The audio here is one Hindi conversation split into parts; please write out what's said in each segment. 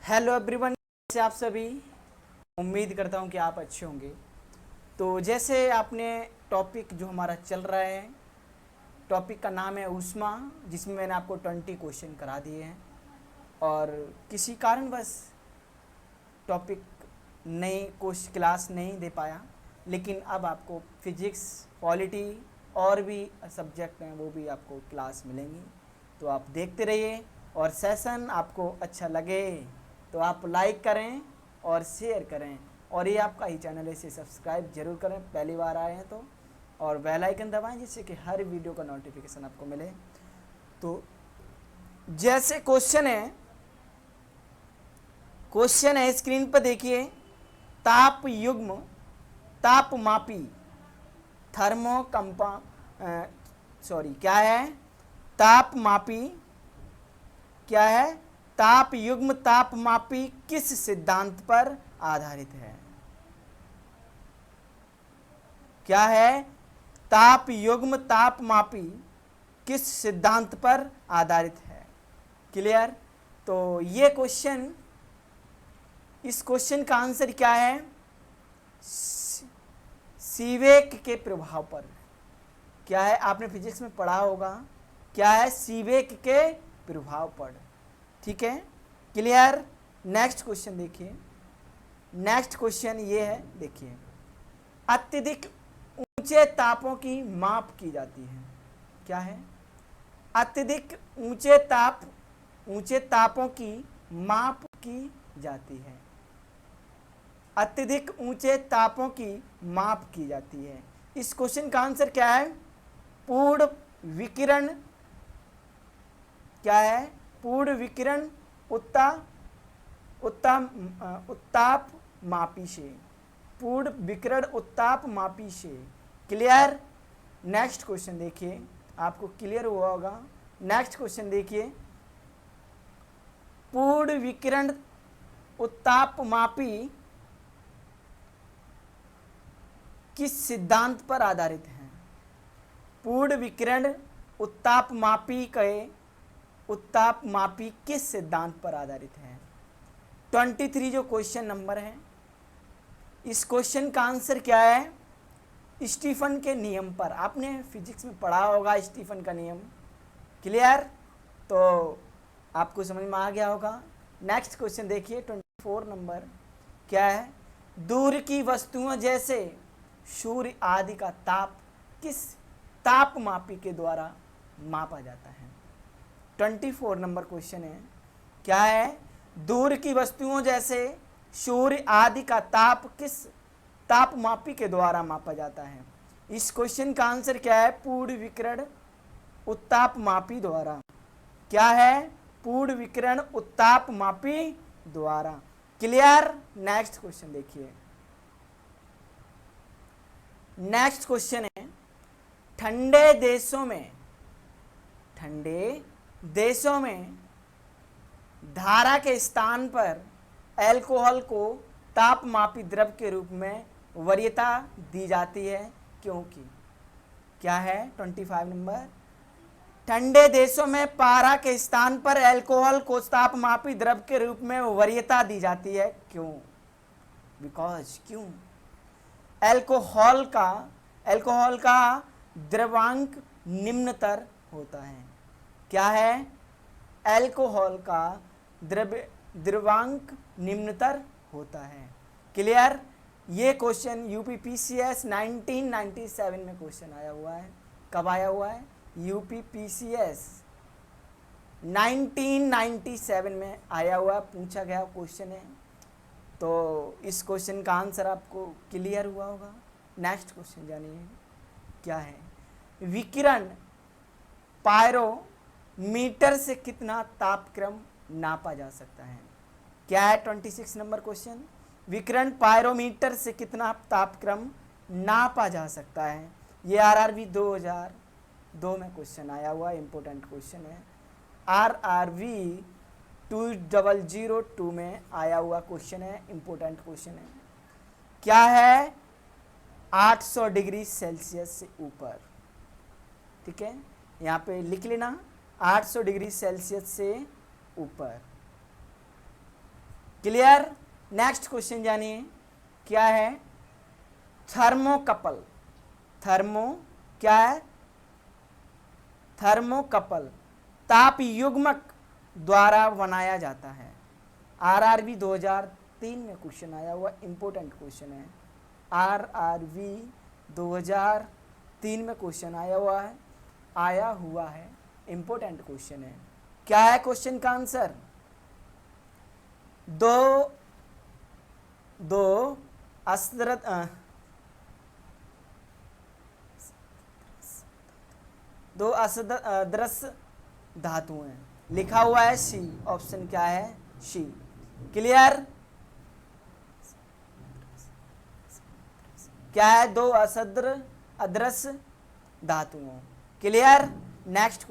हेलो एवरीवन, से आप सभी। उम्मीद करता हूँ कि आप अच्छे होंगे। तो जैसे आपने टॉपिक जो हमारा चल रहा है, टॉपिक का नाम है ऊष्मा, जिसमें मैंने आपको 20 क्वेश्चन करा दिए हैं और किसी कारणवश टॉपिक नहीं कोर्स क्लास नहीं दे पाया, लेकिन अब आपको फिजिक्स, पॉलिटी और भी सब्जेक्ट हैं वो भी आपको क्लास मिलेंगी। तो आप देखते रहिए और सेशन आपको अच्छा लगे तो आप लाइक करें और शेयर करें, और ये आपका ही चैनल है, इसे सब्सक्राइब जरूर करें पहली बार आए हैं तो, और बेल आइकन दबाएं जिससे कि हर वीडियो का नोटिफिकेशन आपको मिले। तो जैसे क्वेश्चन है स्क्रीन पर देखिए, ताप युग्म तापमापी थर्मोकंपा सॉरी क्या है, तापमापी क्या है, ताप युग्म तापमापी किस सिद्धांत पर आधारित है? क्या है, ताप युग्म तापमापी किस सिद्धांत पर आधारित है? क्लियर? तो ये क्वेश्चन, इस क्वेश्चन का आंसर क्या है? सीवेक के प्रभाव पर। क्या है, आपने फिजिक्स में पढ़ा होगा, क्या है, सीवेक के प्रभाव पर। ठीक है, क्लियर? नेक्स्ट क्वेश्चन देखिए, नेक्स्ट क्वेश्चन ये है, देखिए, अत्यधिक ऊंचे तापों की माप की जाती है। क्या है, अत्यधिक ऊंचे तापों की माप की जाती है। अत्यधिक ऊंचे तापों की माप की जाती है। इस क्वेश्चन का आंसर क्या है? पूर्ण विकिरण। क्या है? पूर्ण विकिरण उत्ताप मापी से। पूर्ण विकिरण उत्ताप मापी से। क्लियर? नेक्स्ट क्वेश्चन देखिए, आपको क्लियर हुआ होगा। नेक्स्ट क्वेश्चन देखिए, पूर्ण विकिरण उत्ताप मापी किस सिद्धांत पर आधारित है? पूर्ण विकिरण उत्ताप मापी किस सिद्धांत पर आधारित है? 23 जो क्वेश्चन नंबर है, इस क्वेश्चन का आंसर क्या है? स्टीफन के नियम पर। आपने फिजिक्स में पढ़ा होगा स्टीफन का नियम। क्लियर? तो आपको समझ में आ गया होगा। नेक्स्ट क्वेश्चन देखिए, 24 नंबर। क्या है? दूर की वस्तुओं जैसे सूर्य आदि का ताप किस तापमापी के द्वारा मापा जाता है? 24 नंबर क्वेश्चन है। क्या है? दूर की वस्तुओं जैसे सूर्य आदि का ताप किस तापमापी के द्वारा मापा जाता है? इस क्वेश्चन का आंसर क्या है? पूर्ण विकिरण उत्तापमापी द्वारा। क्या है? पूर्ण विकिरण उत्तापमापी द्वारा। क्लियर? नेक्स्ट क्वेश्चन देखिए, नेक्स्ट क्वेश्चन है, ठंडे देशों में धारा के स्थान पर अल्कोहल को तापमापी द्रव के रूप में वरीयता दी जाती है, क्योंकि? क्या है? 25 नंबर। ठंडे देशों में पारा के स्थान पर अल्कोहल को तापमापी द्रव के रूप में वरीयता दी जाती है, क्यों? बिकॉज क्यों? अल्कोहल का द्रव्यांक निम्नतर होता है। क्या है? अल्कोहल का द्रव्यांक निम्नतर होता है। क्लियर? ये क्वेश्चन यूपीपीसीएस 1997 में क्वेश्चन आया हुआ है। कब आया हुआ है? यूपीपीसीएस 1997 में आया हुआ, पूछा गया क्वेश्चन है। तो इस क्वेश्चन का आंसर आपको क्लियर हुआ होगा। नेक्स्ट क्वेश्चन जानिए, क्या है? विकिरण पायरोमीटर से कितना तापक्रम नापा जा सकता है? क्या है? 26 नंबर क्वेश्चन। विकिरण पायरोमीटर से कितना तापक्रम नापा जा सकता है? ये आरआरबी 2002 में क्वेश्चन आया हुआ, इंपॉर्टेंट क्वेश्चन है। आरआरबी 2002 में आया हुआ क्वेश्चन है, इंपॉर्टेंट क्वेश्चन है। क्या है? 800 डिग्री सेल्सियस से ऊपर। ठीक है, यहाँ पे लिख लेना, 800 डिग्री सेल्सियस से ऊपर। क्लियर। नेक्स्ट क्वेश्चन जानिए क्या है। थर्मोकपल, थर्मो क्या है, थर्मोकपल ताप युग्मक द्वारा बनाया जाता है। आरआरबी 2003 में क्वेश्चन आया हुआ, इंपॉर्टेंट क्वेश्चन है। आरआरबी 2003 में क्वेश्चन आया हुआ है, इंपॉर्टेंट क्वेश्चन है। क्या है क्वेश्चन का आंसर? दो अदृश्य धातु हैं, लिखा हुआ है सी। ऑप्शन क्या है? सी। क्लियर। क्या है? दो अदृश्य धातुओं। क्लियर। नेक्स्ट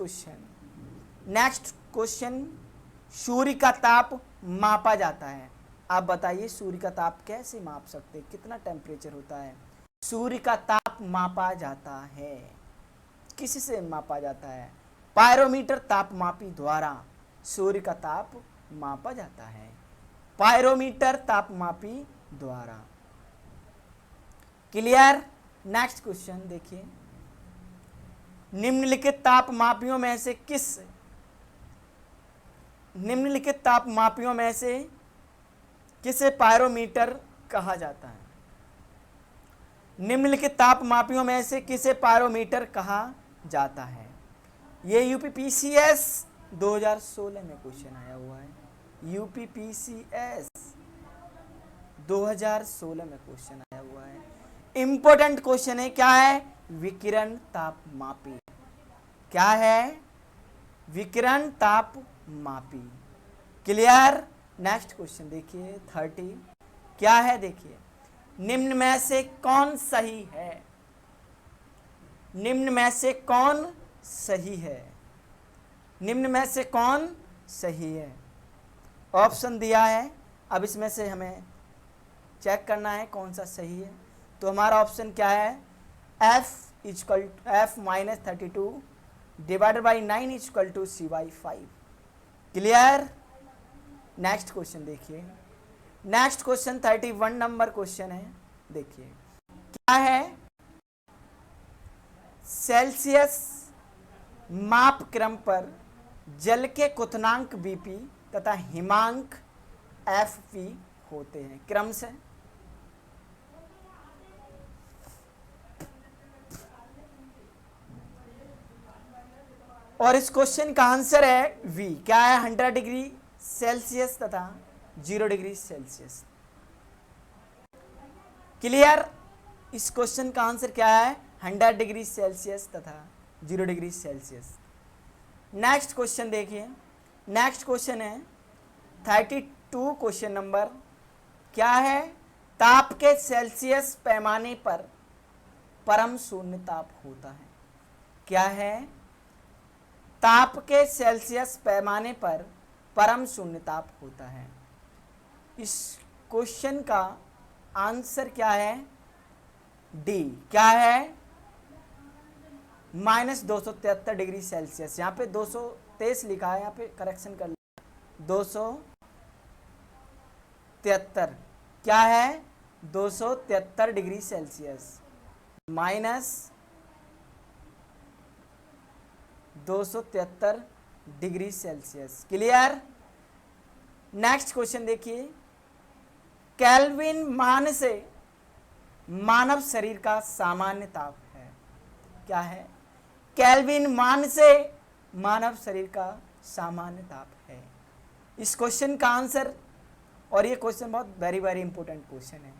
क्वेश्चन, सूर्य का ताप मापा जाता है। आप बताइए सूर्य का ताप कैसे माप सकते हैं, कितना टेम्परेचर होता है? सूर्य का ताप मापा जाता है, किससे मापा जाता है? पायरोमीटर तापमापी द्वारा सूर्य का ताप मापा जाता है, पायरोमीटर तापमापी द्वारा। क्लियर। नेक्स्ट क्वेश्चन देखिए, निम्नलिखित तापमापियों में से किसे पायरोमीटर कहा जाता है? निम्नलिखित तापमापियों में से किसे पायरोमीटर कहा जाता है? ये यूपीपीसीएस 2016 में क्वेश्चन आया हुआ है। यूपीपीसीएस 2016 में क्वेश्चन आया हुआ है, इंपॉर्टेंट क्वेश्चन है। क्या है? विकिरण तापमापी। क्या है? विकिरण तापमापी। क्लियर। नेक्स्ट क्वेश्चन देखिए 30। क्या है? देखिए, निम्न में से कौन सही है? निम्न में से कौन सही है? निम्न में से कौन सही है? ऑप्शन दिया है, अब इसमें से हमें चेक करना है कौन सा सही है। तो हमारा ऑप्शन क्या है? f-32 divided by 9 = c/5। Clear. Next question देखिए, नेक्स्ट क्वेश्चन 31 नंबर क्वेश्चन है। देखिए क्या है? सेल्सियस माप क्रम पर जल के क्वथनांक बीपी तथा हिमांक एफपी होते हैं क्रम से। और इस क्वेश्चन का आंसर है वी। क्या है? 100 डिग्री सेल्सियस तथा 0 डिग्री सेल्सियस। क्लियर। इस क्वेश्चन का आंसर क्या है? 100 डिग्री सेल्सियस तथा 0 डिग्री सेल्सियस। नेक्स्ट क्वेश्चन देखिए, नेक्स्ट क्वेश्चन है 32 क्वेश्चन नंबर। क्या है? ताप के सेल्सियस पैमाने पर परम शून्य ताप होता है। क्या है? ताप के सेल्सियस पैमाने पर परम शून्य ताप होता है। इस क्वेश्चन का आंसर क्या है? डी। क्या है? -273 डिग्री सेल्सियस। यहाँ पे 223 लिखा है, यहाँ पे करेक्शन कर 273। क्या है? 273 degree Celsius -273 degree Celsius. Clear. Next question देखिए, केल्विन मान से मानव शरीर का सामान्य ताप है। क्या है? केल्विन मान से मानव शरीर का सामान्य ताप है। इस क्वेश्चन का आंसर, और ये क्वेश्चन बहुत वेरी इंपॉर्टेंट क्वेश्चन है,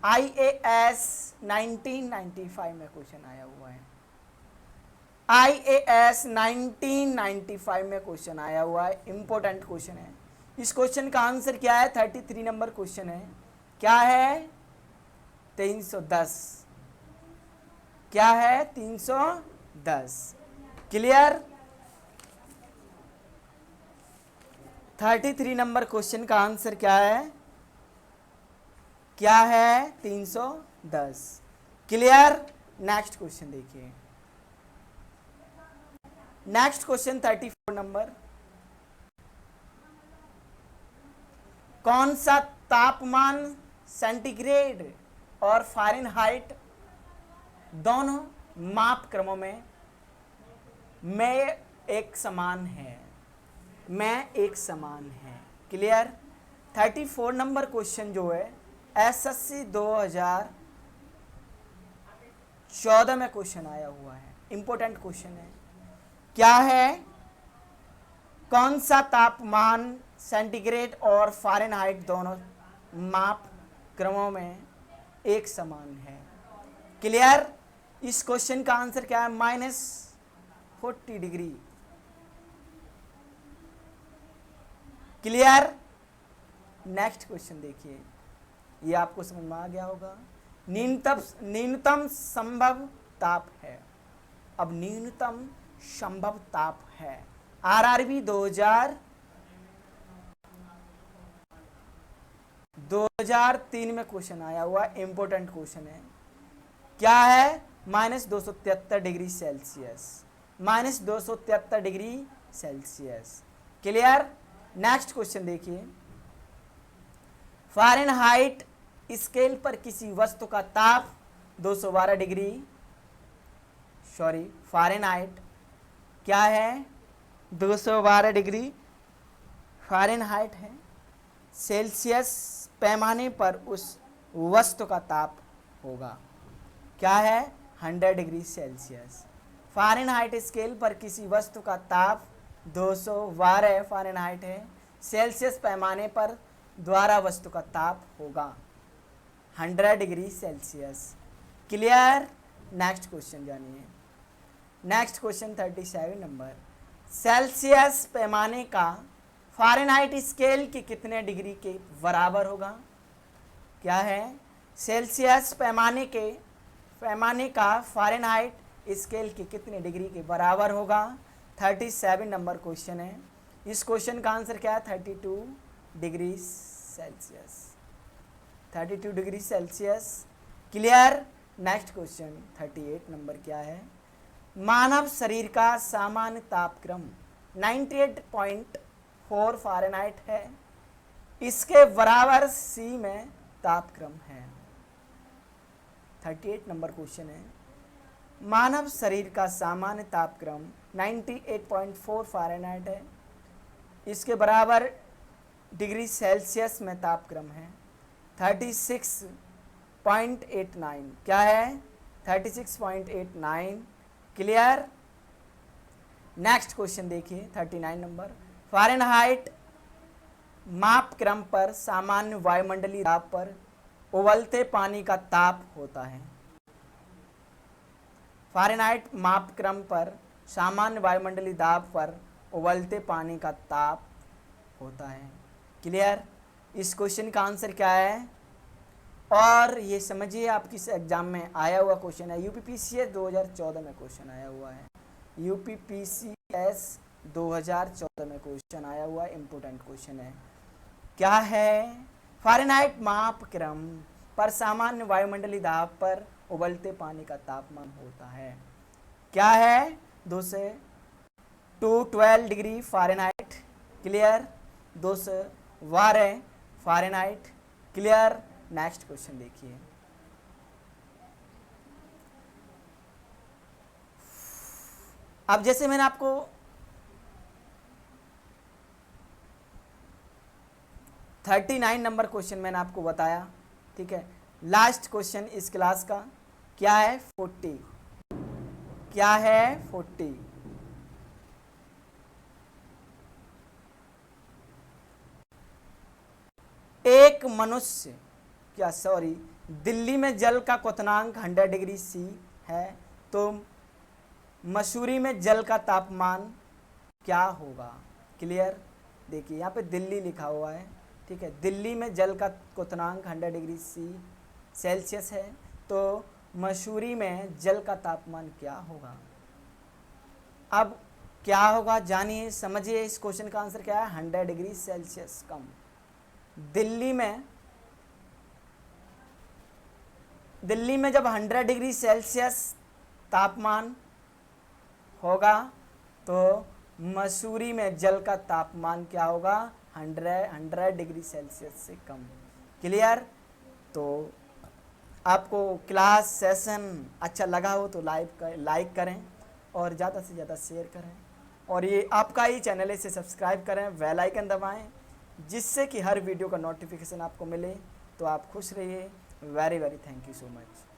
IAS 1995 में क्वेश्चन आया हुआ है। IAS 1995 में क्वेश्चन आया हुआ है, इंपॉर्टेंट क्वेश्चन है। इस क्वेश्चन का आंसर क्या है? 33 नंबर क्वेश्चन है। क्या है? 310। क्या है? 310। क्लियर। 33 नंबर क्वेश्चन का आंसर क्या है? क्या है? 310। क्लियर। नेक्स्ट क्वेश्चन देखिए, नेक्स्ट क्वेश्चन 34 नंबर। कौन सा तापमान सेंटीग्रेड और फ़ारेनहाइट दोनों माप क्रमों में एक समान है, एक समान है। क्लियर। 34 नंबर क्वेश्चन जो है एसएससी 2014 में क्वेश्चन आया हुआ है, इंपॉर्टेंट क्वेश्चन है। क्या है? कौन सा तापमान सेंटीग्रेड और फ़ारेनहाइट दोनों माप क्रमों में एक समान है? क्लियर। इस क्वेश्चन का आंसर क्या है? -40 डिग्री। क्लियर। नेक्स्ट क्वेश्चन देखिए, ये आपको समझ में आ गया होगा। न्यूनतम संभव ताप है। अब न्यूनतम संभव ताप है, आरआरबी 2003 में क्वेश्चन आया हुआ, इंपॉर्टेंट क्वेश्चन है। क्या है? -273 degree Celsius, -273 degree Celsius. Clear. Next question देखिए, फ़ारेनहाइट स्केल पर किसी वस्तु का ताप 212 डिग्री, फ़ारेनहाइट क्या है? 212 डिग्री फ़ारेनहाइट है। सेल्सियस पैमाने पर उस वस्तु का ताप होगा, क्या है? 100 डिग्री सेल्सियस। फ़ारेनहाइट स्केल पर किसी वस्तु का ताप 212 फ़ारेनहाइट है। सेल्सियस पैमाने पर द्वारा वस्तु का ताप होगा 100 degree Celsius. Clear. Next question जानिए। नेक्स्ट क्वेश्चन 37 नंबर, सेल्सियस पैमाने का फ़ारेनहाइट स्केल के कितने डिग्री के बराबर होगा? क्या है? सेल्सियस पैमाने का फ़ारेनहाइट स्केल के कितने डिग्री के बराबर होगा? 37 नंबर क्वेश्चन है। इस क्वेश्चन का आंसर क्या है? 32 degree Celsius, 32 degree Celsius. Clear. Next question 38 number क्या है? मानव शरीर का सामान्य तापक्रम 98.4 फ़ारेनहाइट है, इसके बराबर सी में तापक्रम है। 38 नंबर क्वेश्चन है, मानव शरीर का सामान्य तापक्रम 98.4 फ़ारेनहाइट है, इसके बराबर डिग्री सेल्सियस में तापक्रम है 36.89। क्या है? 36.89। क्लियर। नेक्स्ट क्वेश्चन देखिए 39 नंबर, फ़ारेनहाइट माप क्रम पर सामान्य वायुमंडलीय दाब पर उबलते पानी का ताप होता है। फ़ारेनहाइट माप क्रम पर सामान्य वायुमंडलीय दाब पर उबलते पानी का ताप होता है। क्लियर। इस क्वेश्चन का आंसर क्या है? और ये समझिए आपकी एग्जाम में आया हुआ क्वेश्चन है, यूपीपीसीएस 2014 में क्वेश्चन आया हुआ है, यूपीपीसीएस 2014 में क्वेश्चन आया हुआ इंपॉर्टेंट क्वेश्चन है। क्या है? फ़ारेनहाइट माप क्रम पर सामान्य वायुमंडलीय दाब पर उबलते पानी का तापमान होता है। क्या है? 212 degree Fahrenheit. Clear. 212 Fahrenheit. Clear. Next question देखिए, अब जैसे मैंने आपको 39 नंबर क्वेश्चन मैंने आपको बताया, ठीक है। लास्ट क्वेश्चन इस क्लास का क्या है? 40। क्या है? 40। एक मनुष्य दिल्ली में जल का क्वथनांक 100 डिग्री सी है, तो मसूरी में जल का तापमान क्या होगा? क्लियर। देखिए यहाँ पे दिल्ली लिखा हुआ है, ठीक है। दिल्ली में जल का क्वथनांक 100 डिग्री सी सेल्सियस है, तो मसूरी में जल का तापमान क्या होगा? अब क्या होगा जानिए, समझिए। इस क्वेश्चन का आंसर क्या है? 100 डिग्री सेल्सियस कम। दिल्ली में जब 100 डिग्री सेल्सियस तापमान होगा तो मसूरी में जल का तापमान क्या होगा? 100 डिग्री सेल्सियस से कम। क्लियर? तो आपको क्लास सेशन अच्छा लगा हो तो लाइक करें और ज़्यादा से ज़्यादा शेयर करें, और ये आपका ही चैनल है, इसे सब्सक्राइब करें, बेल आइकन दबाएं, जिससे कि हर वीडियो का नोटिफिकेशन आपको मिले। तो आप खुश रहिए। Very very thank you so much.